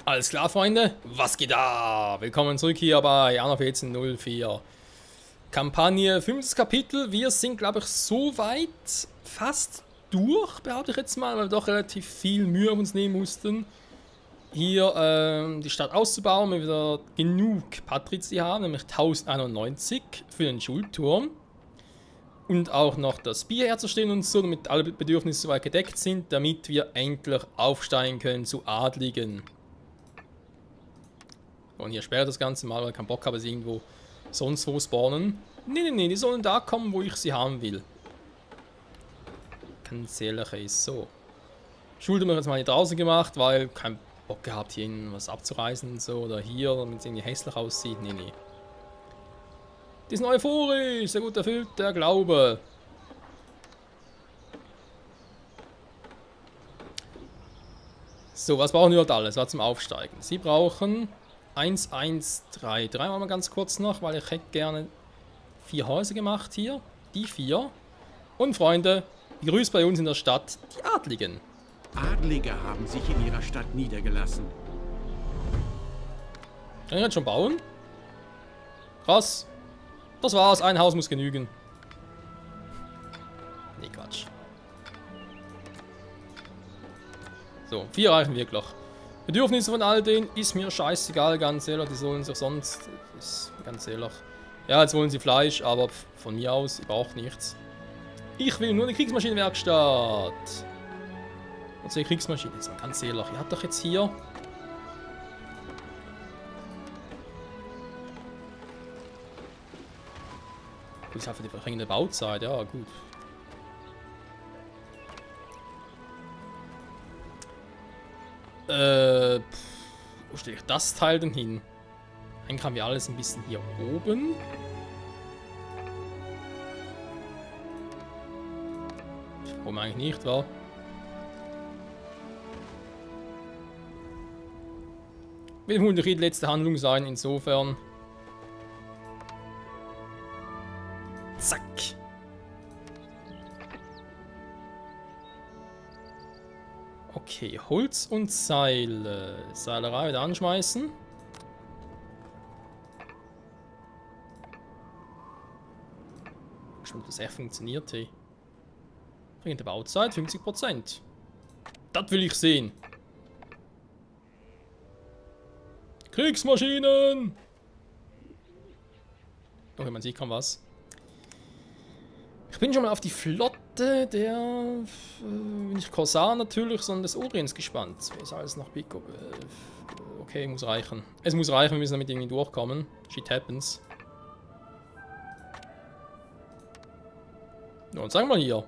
Alles klar, Freunde? Was geht da? Willkommen zurück hier bei Anno 1404. Kampagne 5. Kapitel. Wir sind, glaube ich, so weit fast durch, behaupte ich jetzt mal, weil wir doch relativ viel Mühe auf uns nehmen mussten, hier die Stadt auszubauen, weil wir wieder genug Patrizien haben, nämlich 1091 für den Schulturm. Und auch noch das Bier herzustellen und so, damit alle Bedürfnisse soweit gedeckt sind, damit wir endlich aufsteigen können zu Adligen. Und hier sperre das Ganze mal, weil ich keinen Bock habe, sie irgendwo sonst wo spawnen. Nee, die sollen da kommen, wo ich sie haben will. Ganz ehrlich, ist so. Schule haben wir jetzt mal hier draußen gemacht, weil kein Bock gehabt, hier was abzureißen und so. Oder hier, damit es irgendwie hässlich aussieht. Nee. Die sind euphorisch, sehr gut erfüllt der Glaube. So, was brauchen wir dort alles? Was zum Aufsteigen? Sie brauchen 1133. Machen wir ganz kurz noch, weil ich hätte gerne 4 Häuser gemacht hier. Die 4. Und Freunde, begrüßt bei uns in der Stadt die Adligen. Adlige haben sich in ihrer Stadt niedergelassen. Kann ich jetzt schon bauen? Krass. Das war's, ein Haus muss genügen. Nee, Quatsch. So, 4 reichen wirklich. Bedürfnisse von all denen ist mir scheißegal, ganz ehrlich. Die sollen sich sonst... Ist ganz ehrlich. Ja, jetzt wollen sie Fleisch, aber von mir aus, ich brauche nichts. Ich will nur eine Kriegsmaschinenwerkstatt. Und so eine Kriegsmaschine, jetzt mal ganz ehrlich. Ihr habt doch jetzt hier... Gut, ist halt für die verringerte Bauzeit, ja gut. Wo stelle ich das Teil denn hin? Eigentlich haben wir alles ein bisschen hier oben. Warum eigentlich nicht, wa? Will wohl die letzte Handlung sein, insofern. Zack. Okay, Holz und Seile. Seilerei wieder anschmeißen. Schon, dass er funktioniert, hey. Bringende Bauzeit 50%. Das will ich sehen. Kriegsmaschinen! Okay, man sieht kaum was. Ich bin schon mal auf die Flotte der, nicht Korsar natürlich, sondern des Orients gespannt. Was ist alles noch Pico? Okay, muss reichen. Es muss reichen, wir müssen damit irgendwie durchkommen. Shit happens. Ja, und sag mal hier.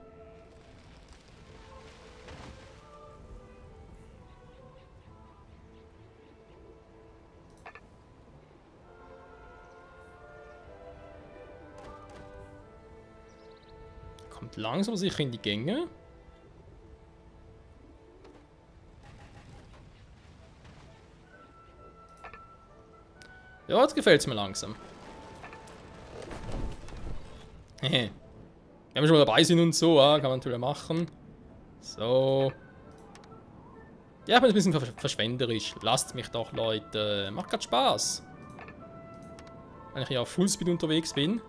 Kommt langsam sicher in die Gänge. Ja, jetzt gefällt es mir langsam. Hehe. Wenn wir schon mal dabei sind und so, kann man natürlich machen. So. Ja, ich bin ein bisschen verschwenderisch. Lasst mich doch, Leute. Macht grad Spaß. Wenn ich hier auf Fullspeed unterwegs bin.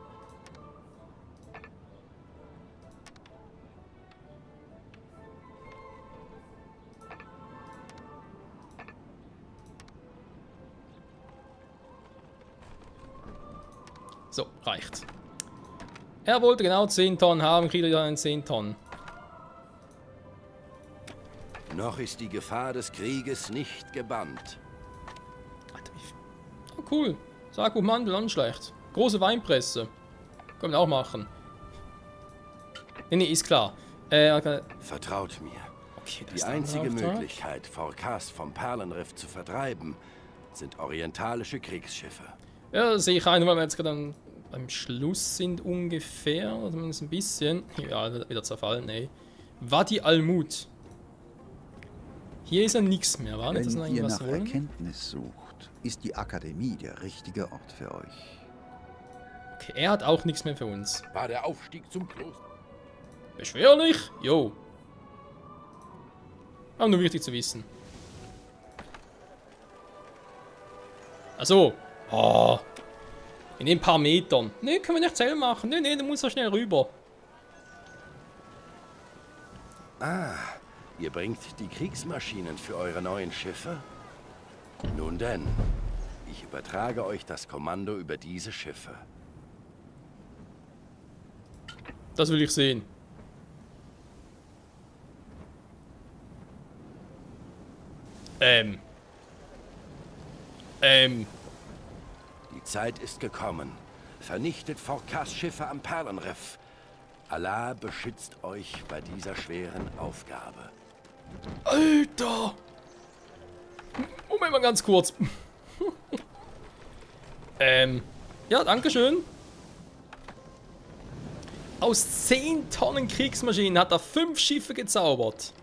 So, reicht. Er wollte genau 10 Tonnen haben, kriegt er dann 10 Tonnen. Noch ist die Gefahr des Krieges nicht gebannt. Alter, wie viel? Oh, cool. Saku Mandel, auch nicht schlecht. Große Weinpresse. Können wir auch machen. Nee, ist klar. Vertraut mir. Okay, das Die ist der einzige andere Auftrag. Möglichkeit, Forkas vom Perlenriff zu vertreiben, sind orientalische Kriegsschiffe. Ja, das sehe ich ein, weil wir jetzt gerade beim Schluss sind ungefähr, oder zumindest ein bisschen. Ja, wieder zerfallen, ey. Wadi Al-Mut. Hier ist ja nichts mehr, war nicht? Das Wenn noch ihr irgendwas nach wollen? Erkenntnis sucht, ist die Akademie der richtige Ort für euch. Okay, er hat auch nichts mehr für uns. War der Aufstieg zum Kloster. Beschwerlich? Jo. Aber nur wichtig zu wissen. Also. Oh. In ein paar Metern. Ne, können wir nicht selber machen. Ne, du musst so schnell rüber. Ihr bringt die Kriegsmaschinen für eure neuen Schiffe? Nun denn, ich übertrage euch das Kommando über diese Schiffe. Das will ich sehen. Die Zeit ist gekommen. Vernichtet Forkas Schiffe am Perlenriff. Allah beschützt euch bei dieser schweren Aufgabe. Alter! Moment mal ganz kurz. Ja, danke schön. Aus 10 Tonnen Kriegsmaschinen hat er 5 Schiffe gezaubert.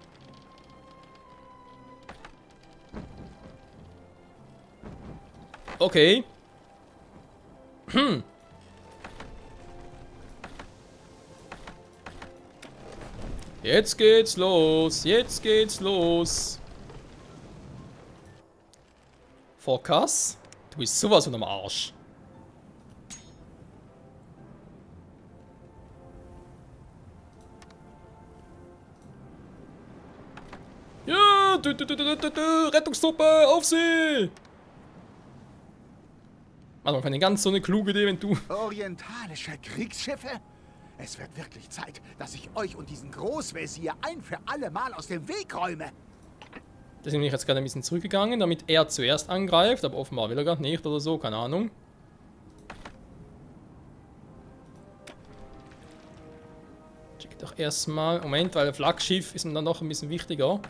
Okay. Jetzt geht's los. Jetzt geht's los. Forkas? Du bist sowas von am Arsch. Ja! Rettungstruppe! Auf sie! Also, man kann eine ganz so eine kluge Idee, wenn du... Orientalische Kriegsschiffe? Es wird wirklich Zeit, dass ich euch und diesen Großvezier ein für alle Mal aus dem Weg räume. Deswegen bin ich jetzt gerade ein bisschen zurückgegangen, damit er zuerst angreift, aber offenbar will er gerade nicht oder so, keine Ahnung. Schick doch erstmal... Moment, weil das Flaggschiff ist mir dann noch ein bisschen wichtiger.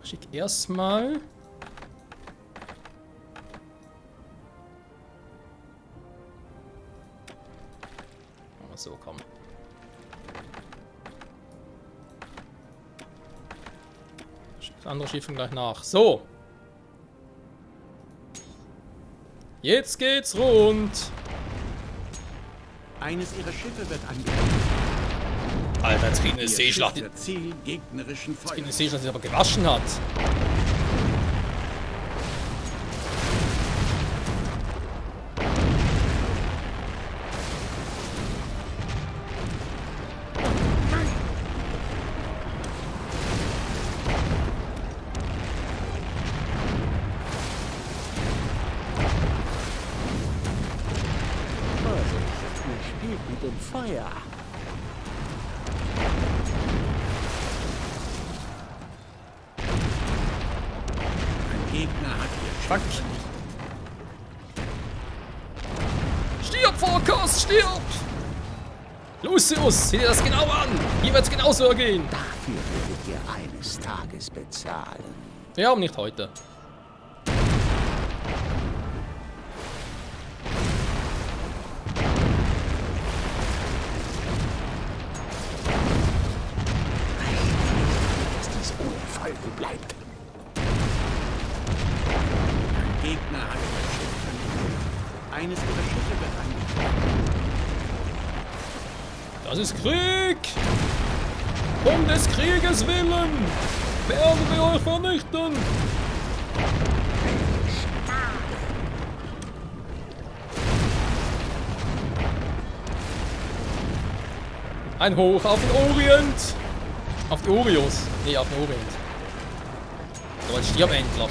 Schick erstmal... So, komm. Das andere Schiff gleich nach. So. Jetzt geht's rund. Eines ihrer Schiffe wird angegriffen. Alter, jetzt kriegt eine Ihr Seeschlacht, Schiff wird Ziel gegnerischen die Feuers. eine Seeschlacht, die aber gewaschen hat. Spielt mit dem Feuer. Ein Gegner hat ihr Fuck. Schiff. Stirb, Forkas, stirb! Lucius, sieh dir das genau an! Hier wird's genauso ergehen. Dafür werdet ihr eines Tages bezahlen. Ja, aber nicht heute. Dass dies ohne Folgen bleibt. Ein Gegner hat ihr Schiff vernichtet. Eines ihrer Schiffe wird angegriffen. Das ist Krieg! Um des Krieges willen werden wir euch vernichten! Ein Hoch auf den Orient! Auf die Orios. Nee, auf den Orient. So ein Stirbentler.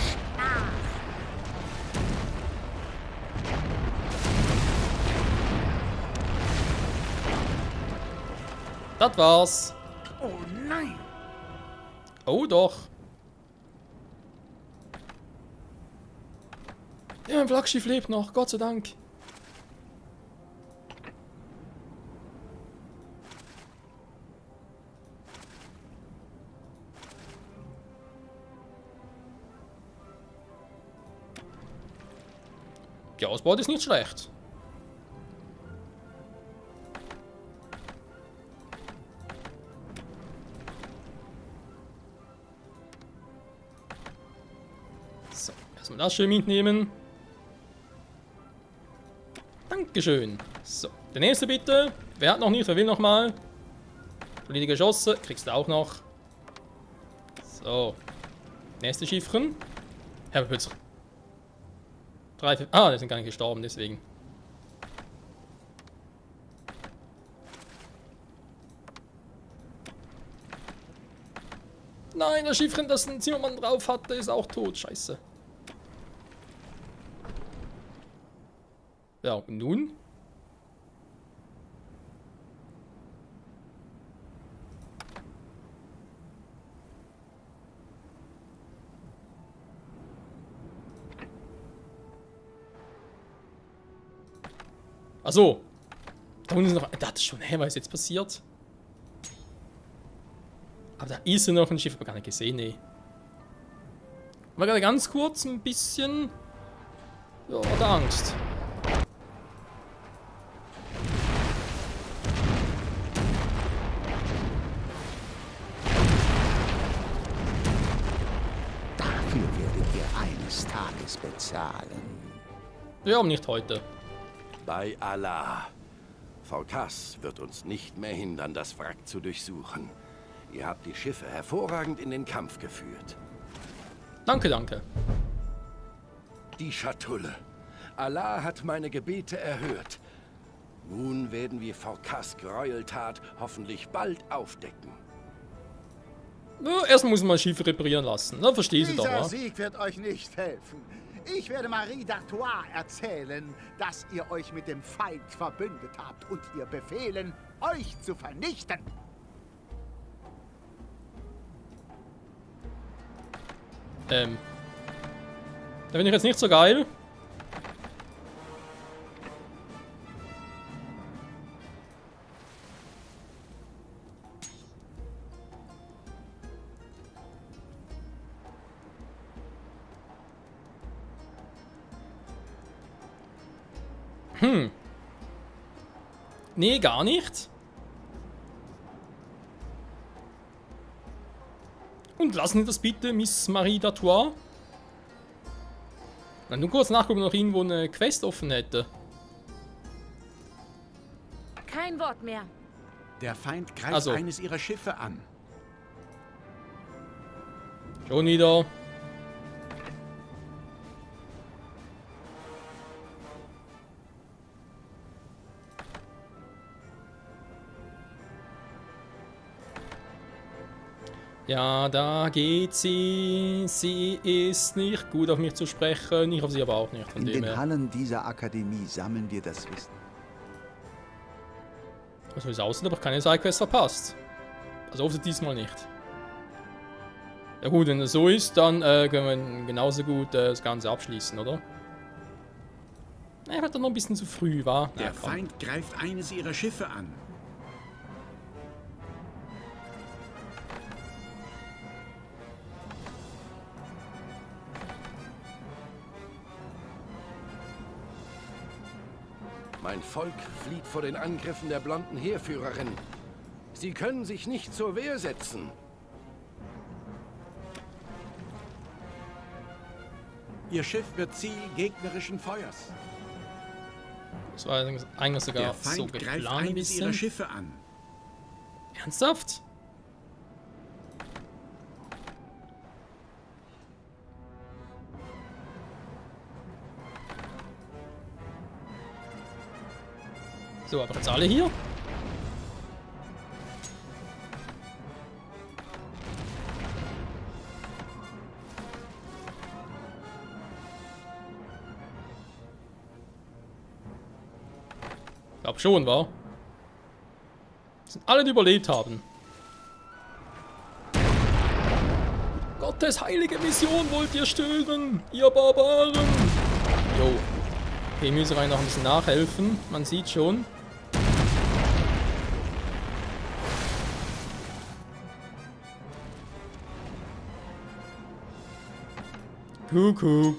Das war's. Oh nein! Oh doch. Ja, mein Flaggschiff lebt noch, Gott sei Dank. Die Ausbeute ist nicht schlecht. So, erstmal das schön mitnehmen. Dankeschön. So, der nächste bitte. Wer hat noch nicht, wer will noch mal? Solide geschossen, kriegst du auch noch. So. Nächste Schiffchen. Herr plötzlich. 3, 4... Ah, die sind gar nicht gestorben, deswegen. Nein, das Schiffchen, das ein Zimmermann drauf hatte, ist auch tot. Scheiße. Ja, und nun? Ach so. Da unten ist noch... Da hat es schon... Hä, was ist jetzt passiert? Aber da ist ja noch ein Schiff, aber gar nicht gesehen, nee. War gerade ganz kurz ein bisschen... Ja, hatte Angst. Dafür werdet ihr eines Tages bezahlen. Ja, aber nicht heute. Bei Allah. Forkas wird uns nicht mehr hindern, das Wrack zu durchsuchen. Ihr habt die Schiffe hervorragend in den Kampf geführt. Danke, danke. Die Schatulle. Allah hat meine Gebete erhört. Nun werden wir Forkas Gräueltat hoffentlich bald aufdecken. Ja, erstmal muss man das Schiff reparieren lassen. Dann verstehst du doch, Dieser wa? Sieg wird euch nicht helfen. Ich werde Marie d'Artois erzählen, dass ihr euch mit dem Feind verbündet habt und ihr befehlen, euch zu vernichten. Da bin ich jetzt nicht so geil. Nee, gar nicht. Und lassen Sie das bitte, Miss Marie d'Artois. Dann nur kurz nachgucken, ob noch irgendwo eine Quest offen hätte. Kein Wort mehr. Der Feind greift Also. eines ihrer Schiffe an. Schon wieder. Ja, da geht sie. Sie ist nicht gut auf mich zu sprechen. Ich auf sie aber auch nicht. Von In dem den her. Hallen dieser Akademie sammeln wir das Wissen. So wie es aussieht, aber keine Sidequest verpasst. Also offensichtlich diesmal nicht. Ja gut, wenn das so ist, dann können wir genauso gut das Ganze abschließen, oder? Er hat doch noch ein bisschen zu früh, war. Der Feind greift eines ihrer Schiffe an. Mein Volk flieht vor den Angriffen der blonden Heerführerin. Sie können sich nicht zur Wehr setzen. Ihr Schiff wird Ziel gegnerischen Feuers. Das war eigentlich sogar Der so Feind greift geplant ein eines ihrer bisschen. Schiffe an. Ernsthaft? So, aber jetzt alle hier? Ich glaub schon, wa? Das sind alle, die überlebt haben. Gottes heilige Mission wollt ihr stören, ihr Barbaren! Jo. Okay, müssen wir noch ein bisschen nachhelfen. Man sieht schon. Kuckuck.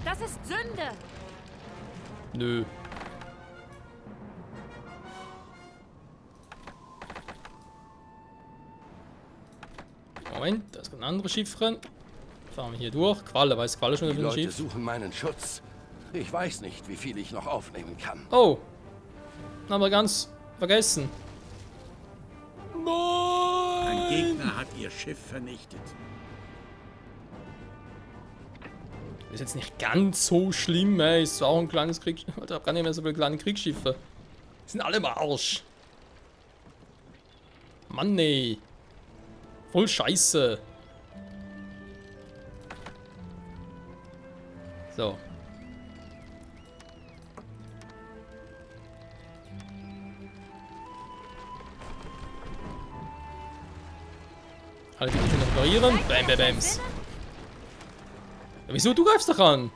Das ist Sünde. Nö. Moment, da ist ein anderes Schiffchen. Fahren wir hier durch. Qualle, weiß Qualle schon Die über ein Leute Schiff? suchen meinen Schutz. Ich weiß nicht, wie viel ich noch aufnehmen kann. Oh. Haben wir ganz vergessen. Ein Nein! Gegner hat ihr Schiff vernichtet. Ist jetzt nicht ganz so schlimm, ey. Ist auch ein kleines Kriegsschiff. Ich hab gar nicht mehr so viele kleine Kriegsschiffe. Die sind alle im Arsch. Mann, ey. Voll scheiße. So. Alle bitte schön ignorieren. Bam, bam, bams. Ja, wieso? Du greifst doch an.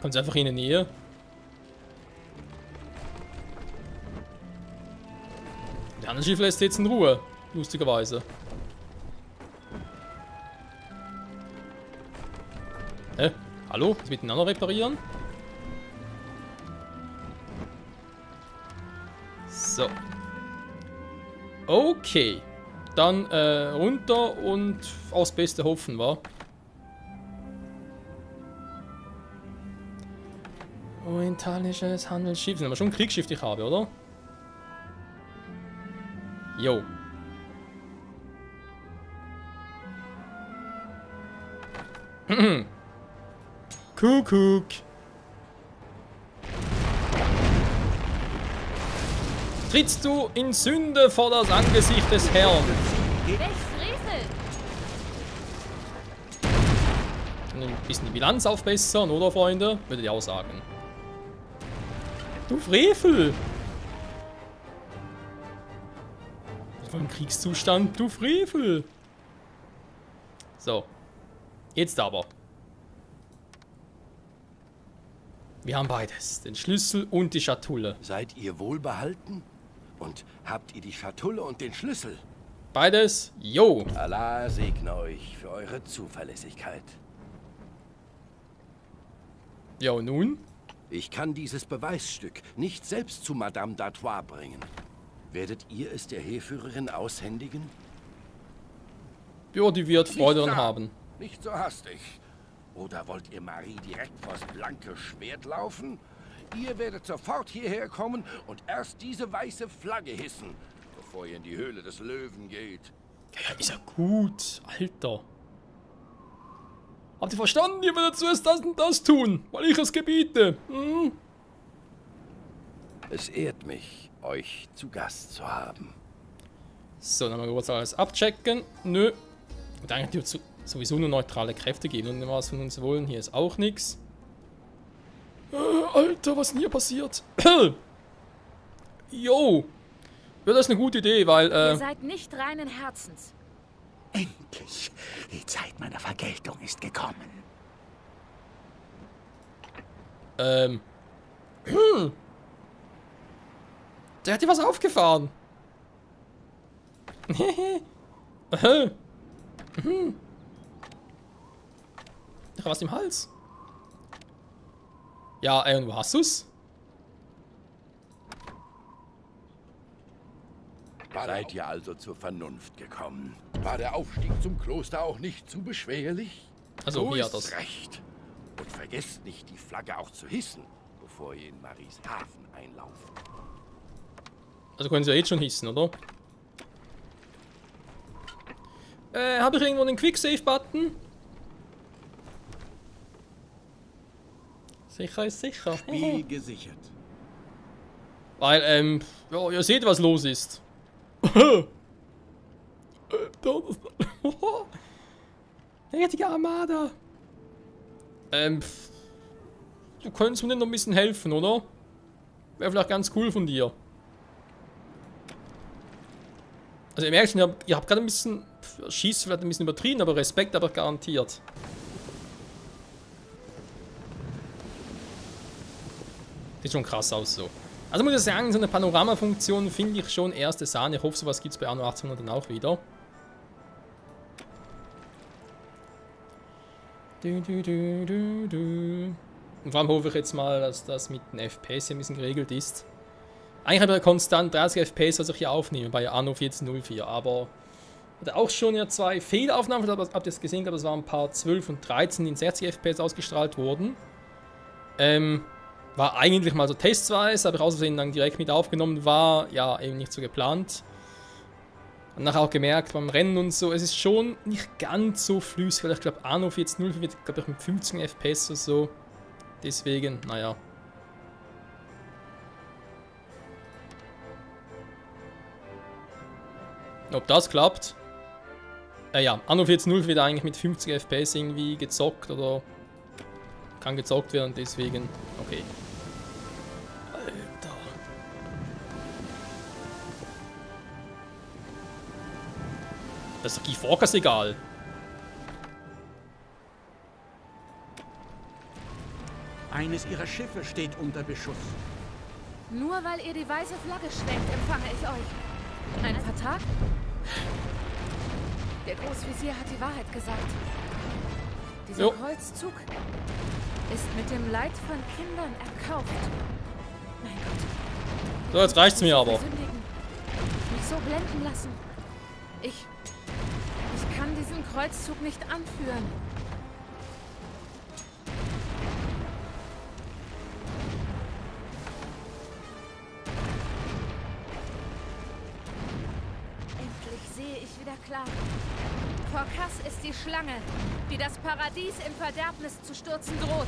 Kommst einfach in die Nähe. Der andere Schiff lässt jetzt in Ruhe. Lustigerweise. Hallo? Das miteinander reparieren? So. Okay. Dann runter und aufs Beste hoffen, wa? Orientalisches Handelsschiff. Sind aber schon ein Kriegsschiff, das ich habe, oder? Jo. Kuckuck. Trittst du in Sünde vor das Angesicht des Herrn? Welch Frevel! Ein bisschen die Bilanz aufbessern, oder Freunde? Würde ich auch sagen. Du Frevel! Voll im Kriegszustand, du Frevel! So. Jetzt aber. Wir haben beides. Den Schlüssel und die Schatulle. Seid ihr wohlbehalten? Und habt ihr die Schatulle und den Schlüssel? Beides? Jo! Allah segne euch für eure Zuverlässigkeit. Ja, und nun? Ich kann dieses Beweisstück nicht selbst zu Madame d'Artois bringen. Werdet ihr es der Heerführerin aushändigen? Ja, die wird Freude Nicht daran da. haben. Nicht so hastig. Oder wollt ihr Marie direkt vors blanke Schwert laufen? Ihr werdet sofort hierher kommen und erst diese weiße Flagge hissen, bevor ihr in die Höhle des Löwen geht. Ja, ist ja gut, Alter. Habt ihr verstanden? Ihr werdet zuerst das und das tun, weil ich es gebiete. Hm? Es ehrt mich, euch zu Gast zu haben. So, dann mal kurz alles abchecken. Nö. Und eigentlich wird sowieso nur neutrale Kräfte geben und was von uns wollen. Hier ist auch nichts. Alter, was ist denn hier passiert? Jo. Ja, das ist eine gute Idee, weil, Ihr seid nicht reinen Herzens. Endlich! Die Zeit meiner Vergeltung ist gekommen. Der hat dir was aufgefahren. Ach, was im Hals? Ja, und wo hast du's? Seid ihr also zur Vernunft gekommen? War der Aufstieg zum Kloster auch nicht zu beschwerlich? Also, So hier ist's hat das. recht. Und vergesst nicht, die Flagge auch zu hissen, bevor ihr in Maries Hafen einlauft. Also können sie ja jetzt schon hissen, oder? Habe ich irgendwo einen Quick-Save-Button? Sicher ist sicher. Spiel gesichert. Weil, ja, ihr seht, was los ist. Richtige Armada. Du könntest mir noch ein bisschen helfen, oder? Wäre vielleicht ganz cool von dir. Also ihr merkt schon, ihr habt gerade ein bisschen... Schießt vielleicht ein bisschen übertrieben, aber Respekt aber garantiert. Sieht schon krass aus so. Also muss ich sagen, so eine Panoramafunktion finde ich schon erste Sahne. Ich hoffe, sowas gibt es bei Anno 1800 dann auch wieder. Und vor allem hoffe ich jetzt mal, dass das mit den FPS ein bisschen geregelt ist. Eigentlich habe ich ja konstant 30 FPS, was ich hier aufnehme, bei Anno 1404, aber hatte auch schon ja 2 Fehlaufnahmen, habt ihr es gesehen, das waren Part 12 und 13, die in 60 FPS ausgestrahlt wurden. War eigentlich mal so testweise, habe ich aus Versehen dann direkt mit aufgenommen, war ja eben nicht so geplant. Und nachher auch gemerkt beim Rennen und so, es ist schon nicht ganz so flüssig, weil ich glaube Anno 14.04 wird, glaube ich, mit 15 FPS oder so. Deswegen, naja. Ob das klappt? Ja, Anno 14.04 wird eigentlich mit 50 FPS irgendwie gezockt oder kann gezockt werden, deswegen, okay. Alter. Das ist doch Guy Fawkes egal. Eines ihrer Schiffe steht unter Beschuss. Nur weil ihr die weiße Flagge schwenkt, empfange ich euch. Ein Vertrag? Der Großvezier hat die Wahrheit gesagt. Dieser Kreuzzug ist mit dem Leid von Kindern erkauft. Mein Gott. So, jetzt reicht's mir aber. Mich so blenden lassen. Ich kann diesen Kreuzzug nicht anführen. Endlich sehe ich wieder klar. Phorkas ist die Schlange, die das Paradies in Verderbnis zu stürzen droht.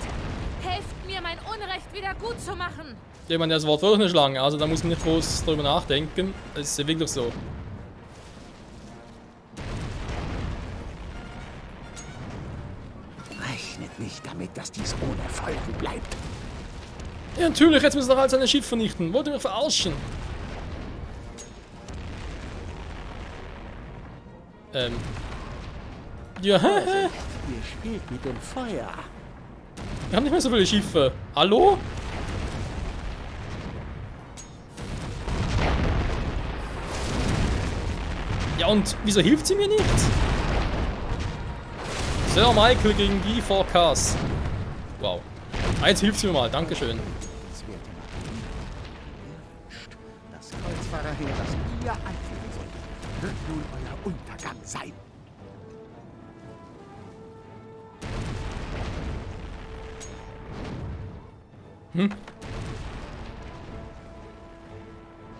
Helft mir, mein Unrecht wieder gut zu machen. Jemand, der das Wort wirklich eine Schlange, also da muss man nicht groß drüber nachdenken. Das ist ja wirklich so. Rechnet nicht damit, dass dies ohne Folgen bleibt. Ja, natürlich, jetzt müssen wir doch all seine Schiff vernichten. Wollt ihr mich verarschen? Ja, Ihr spielt mit dem Feuer. wir haben nicht mehr so viele Schiffe. Hallo? Ja, und wieso hilft sie mir nicht? Sir Michael gegen Guy Fawkes. Wow. Ah, jetzt hilft sie mir mal. Dankeschön. Das Kreuzfahrerheer, das ihr anführen solltet, wird nun euer Untergang sein.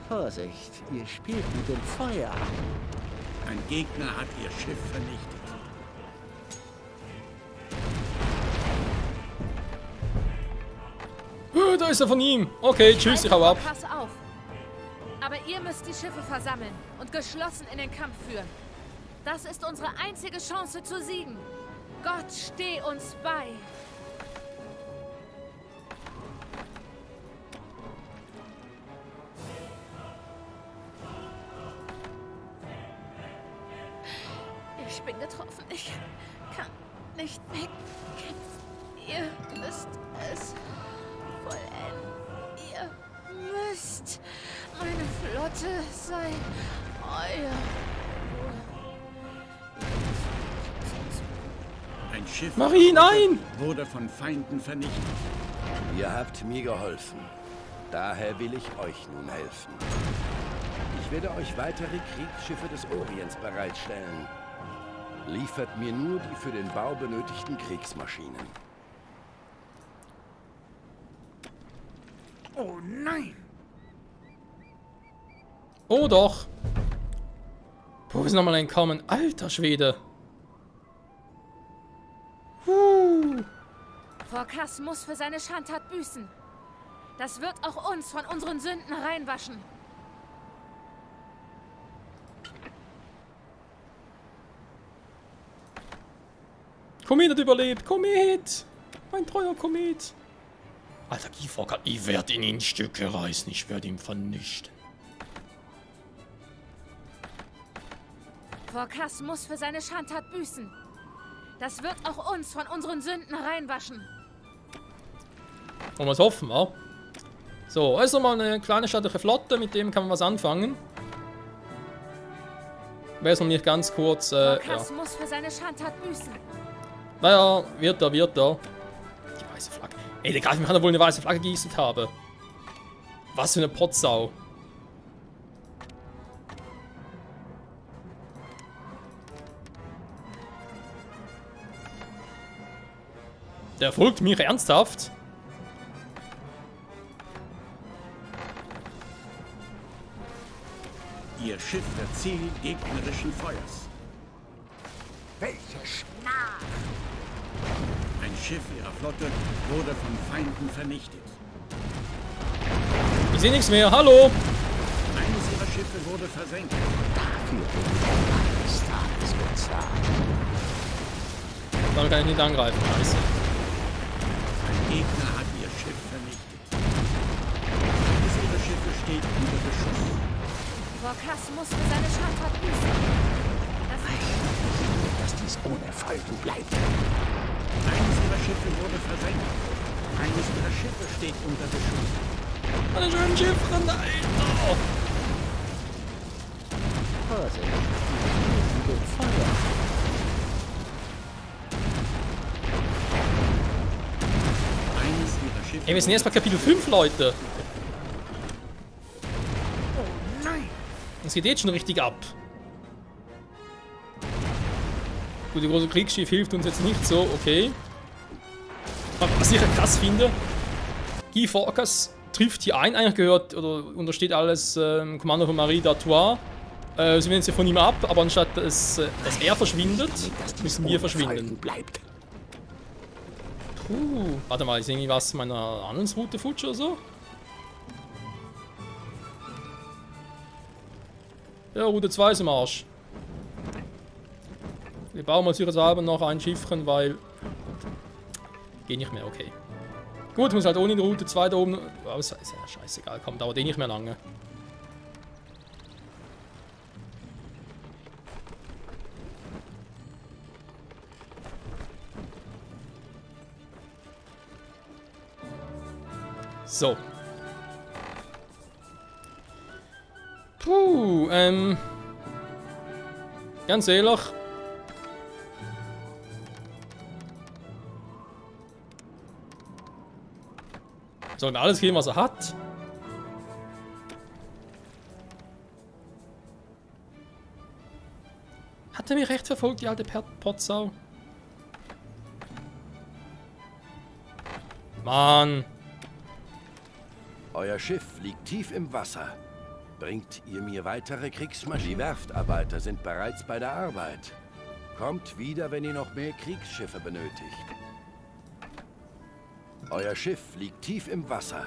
Vorsicht, ihr spielt mit dem Feuer. Ein Gegner hat ihr Schiff vernichtet. Da ist er von ihm. Okay, tschüss, ich hau ab. Pass auf. Aber ihr müsst die Schiffe versammeln und geschlossen in den Kampf führen. Das ist unsere einzige Chance zu siegen. Gott steh uns bei. Ich bin getroffen. Ich kann nicht mehr kämpfen. Ihr müsst es vollenden. Ihr müsst. Meine Flotte sei euer. Ein Schiff Marie, nein! wurde von Feinden vernichtet. Ihr habt mir geholfen. Daher will ich euch nun helfen. Ich werde euch weitere Kriegsschiffe des Orients bereitstellen. Liefert mir nur die für den Bau benötigten Kriegsmaschinen. Oh nein! Oh doch. Wo ist nochmal entkommen? Alter Schwede. Phorkas muss für seine Schandtat büßen. Das wird auch uns von unseren Sünden reinwaschen. Komet hat überlebt. Komet. Mein treuer Komet. Alter, Guy Fawkes, ich werde ihn in Stücke reißen. Ich werde ihn vernichten. Phorkas muss für seine Schandtat büßen. Das wird auch uns von unseren Sünden reinwaschen. Wollen wir es hoffen, wa? So, also mal eine kleine stattliche Flotte, mit dem kann man was anfangen. Wäre es noch nicht ganz kurz, ja. Phorkas muss für seine Schandtat büßen. Naja, wird er. Die weiße Flagge. Ey, der Greif, mir kann er wohl eine weiße Flagge geistet haben. Was für eine Potsau. Der folgt mir ernsthaft? Ihr Ihr Schiff wird Ziel gegnerischen Feuers. Welche Schnarch! Ein Schiff ihrer Flotte wurde von Feinden vernichtet. Ich sehe nichts mehr. Hallo! Eines ihrer Schiffe wurde versenkt. Dafür wird eines Tages bezahlt. Dann kann ich nicht angreifen. Scheiße. Ein Gegner hat ihr Schiff vernichtet. Eines ihrer Schiffe steht unter Beschuss. Vorkass muss für seine Schandtat büßen. Das Dass dies ohne Folgen bleibt. Eines ihrer Schiffe wurde versenkt. Eines ihrer Schiffe steht unter Beschuss. Eine schöne Schiffre, nein! Oh. Vorsicht, mit Feuer. Eines ihrer Schiffe. Ey, wir sind erst bei Kapitel 5, Leute. Oh nein! Das geht jetzt schon richtig ab. Gut, die große Kriegsschiff hilft uns jetzt nicht so, okay. Aber was ich krass finde, Guy Fawkes trifft hier ein, eigentlich gehört oder untersteht alles Kommando von Marie d'Artois. Sie wenden jetzt von ihm ab, aber anstatt dass er verschwindet, müssen wir verschwinden. Bleibt. Warte mal, ist irgendwie was meiner Handelsroute futsch oder so? Ja, Route 2 ist im Arsch. Wir bauen mal sicherheitshalber noch ein Schiffchen, weil... Geht nicht mehr, okay. Gut, muss halt ohne die Route 2 da oben... Aber ist ja scheißegal, komm, dauert eh nicht mehr lange. So. Puh, ganz ehrlich. Soll mir alles geben, was er hat. Hat er mich recht verfolgt, die alte Potsau? Mann. Euer Schiff liegt tief im Wasser. Bringt ihr mir weitere Kriegsmaschinen? Die Werftarbeiter sind bereits bei der Arbeit. Kommt wieder, wenn ihr noch mehr Kriegsschiffe benötigt. Euer Schiff liegt tief im Wasser.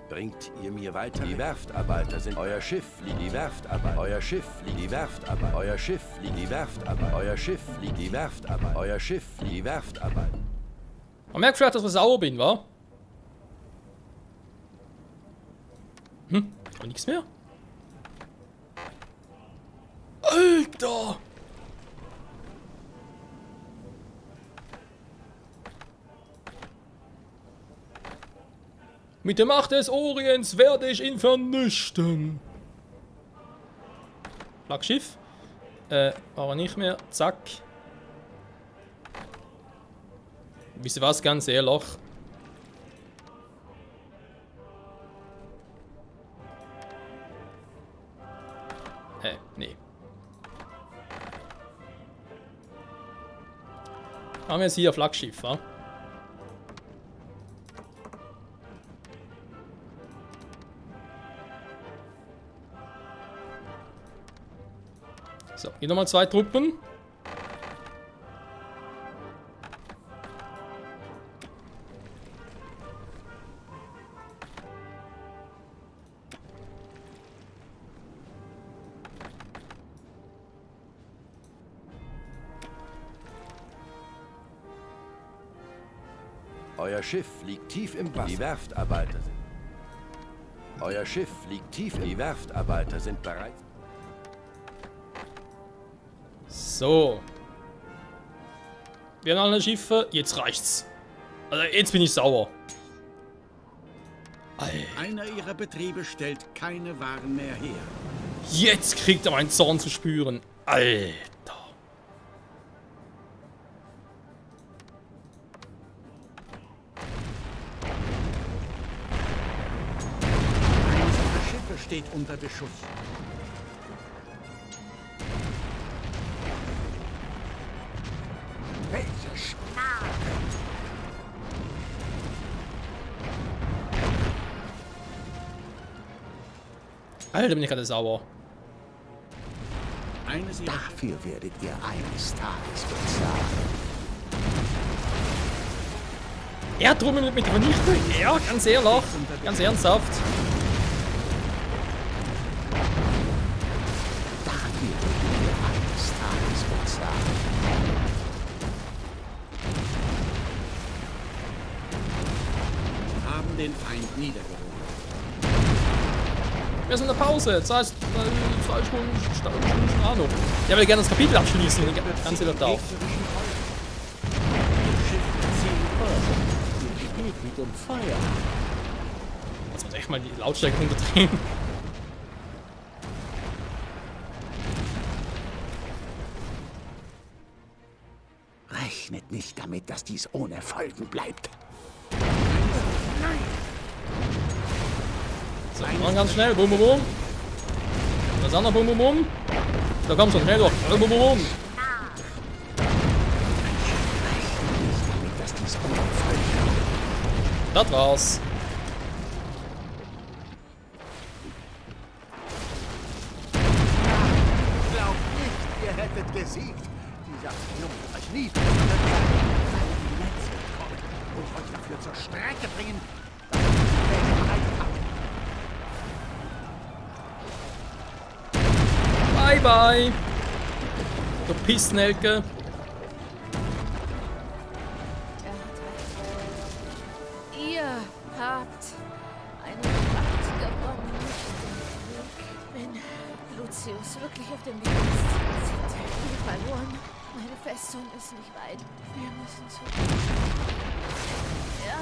Bringt ihr mir weiter? Die Werftarbeiter sind... Euer Schiff liegt... Die Werftarbeiter... Euer Schiff liegt... Die Werftarbeiter... Euer Schiff liegt... Die Werftarbeiter... Euer Schiff liegt... Die Werftarbeiter... Euer Schiff liegt... Die Werftarbeiter... Man merkt vielleicht, dass ich sauer bin, wa? Aber nichts mehr? Alter! Mit der Macht des Orients werde ich ihn vernichten. Flaggschiff. Aber nicht mehr. Zack. Wisst ihr was? Ganz ehrlich. Nee. Haben wir jetzt hier ein Flaggschiff, wa? So, hier nochmal 2 Truppen. Euer Schiff liegt tief im Wasser. Die Werftarbeiter sind... Euer Schiff liegt tief im... Die Werftarbeiter sind bereit... So. Wir haben alle Schiffe. Jetzt reicht's. Also jetzt bin ich sauer. Alter. Einer ihrer Betriebe stellt keine Waren mehr her. Jetzt kriegt er meinen Zorn zu spüren. Alter. Eines ihrer Schiffe steht unter Beschuss. Welche Schnarch! Alter, bin ich gerade sauer. Eines ihrer Dafür werdet ihr eines Tages bezahlen. Er trommelt mit der Vernichtung. Ja, ganz ehrlich. Ganz ernsthaft. Dafür werdet ihr eines Tages bezahlen. haben den Feind niedergerungen. Wir sind in der Pause. Das heißt, 2 Stunden, Ahnung. Ich will gerne das Kapitel abschließen. Ganz ehrlich auch. Mit dem Feuer. Jetzt muss echt mal die Lautstärke runterdrehen. Rechnet nicht damit, dass dies ohne Folgen bleibt. So, wir machen ganz schnell. Bum, bum, bum. Das andere Bum, bum, bum. Da kommt schon schnell durch. Bum, bum, bum. Dass dies ohne Folgen Das war's. Glaubt nicht, ihr hättet gesiegt. Dieser Triumph wird euch nie passieren, weil die Netze kommen und euch dafür zur Strecke bringen, dass ihr die Welt erreicht habt. Bye, bye. Du Pissnelke. Ihr habt eine Schlacht gewonnen. Wenn Lucius wirklich auf dem Weg ist, sind wir verloren. Meine Festung ist nicht weit. Wir müssen zurück. Ja,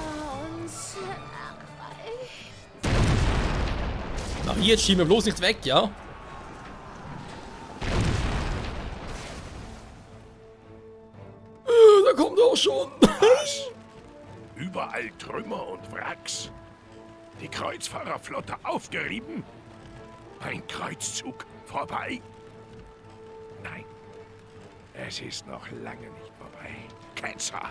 uns erreicht. Ach, jetzt schieben wir bloß nicht weg, ja? Da kommt er auch schon. Überall Trümmer und Wracks. Die Kreuzfahrerflotte aufgerieben. Ein Kreuzzug vorbei. Nein, es ist noch lange nicht vorbei. Ketzer,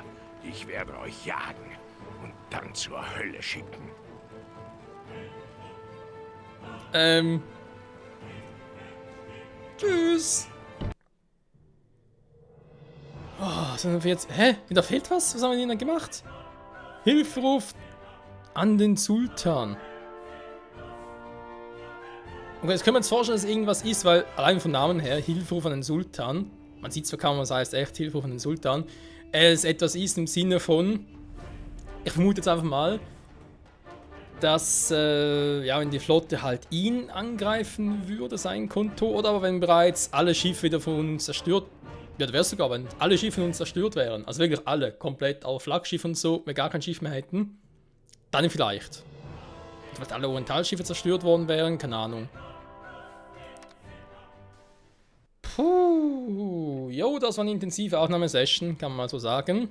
ich werde euch jagen und dann zur Hölle schicken. Tschüss. Oh, sind wir jetzt. Hä? Da fehlt was? Was haben wir denn da gemacht? Hilferuf an den Sultan. Okay, jetzt können wir uns vorstellen, dass irgendwas ist, weil allein vom Namen her, Hilferuf an den Sultan, man sieht zwar kaum, was heißt echt Hilferuf an den Sultan, es etwas ist im Sinne von, ich vermute jetzt einfach mal, dass, ja, wenn die Flotte halt ihn angreifen würde, sein Konto, oder aber wenn bereits alle Schiffe wieder von uns zerstört, ja, wäre es sogar, wenn alle Schiffe von uns zerstört wären, also wirklich alle, komplett, auch Flaggschiff und so, wir gar kein Schiff mehr hätten, dann vielleicht. Wenn alle Orientalschiffe zerstört worden wären, keine Ahnung. Puh, jo, das war eine intensive Aufnahmesession, kann man mal so sagen.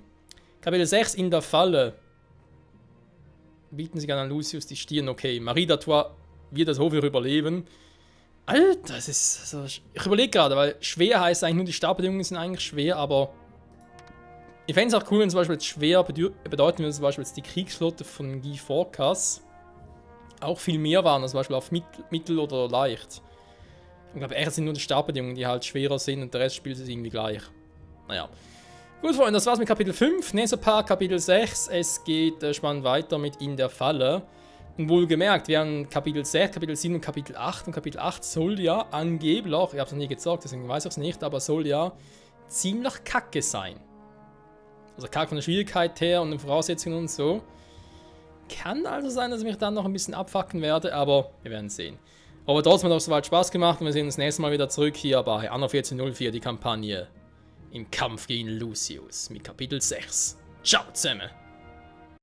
Kapitel 6 in der Falle. Bieten sich an Lucius die Stirn, okay. Marie d'Artois wird das Hof überleben. Alter, das ist so. Ich überlege gerade, weil schwer heißt eigentlich nur, die Startbedingungen sind eigentlich schwer, aber ich fände es auch cool, wenn zum Beispiel jetzt schwer bedeuten würde, zum Beispiel jetzt die Kriegsflotte von Guy Fawkes auch viel mehr waren, als zum Beispiel auf Mittel oder leicht. Ich glaube, eher sind nur die Startbedingungen, die halt schwerer sind und der Rest spielt es irgendwie gleich. Naja. Gut, Freunde, das war's mit Kapitel 5. Nächster Part, Kapitel 6. Es geht spannend weiter mit In der Falle. Und wohlgemerkt, wir haben Kapitel 6, Kapitel 7 und Kapitel 8. Und Kapitel 8 soll ja angeblich, ich habe es noch nie gesagt, deswegen weiß ich es nicht, aber soll ja ziemlich kacke sein. Also kacke von der Schwierigkeit her und den Voraussetzungen und so. Kann also sein, dass ich mich dann noch ein bisschen abfacken werde, aber wir werden sehen. Aber trotzdem hat es soweit Spaß gemacht und wir sehen uns das nächste Mal wieder zurück hier bei Anno 1404, die Kampagne im Kampf gegen Lucius mit Kapitel 6. Ciao zusammen!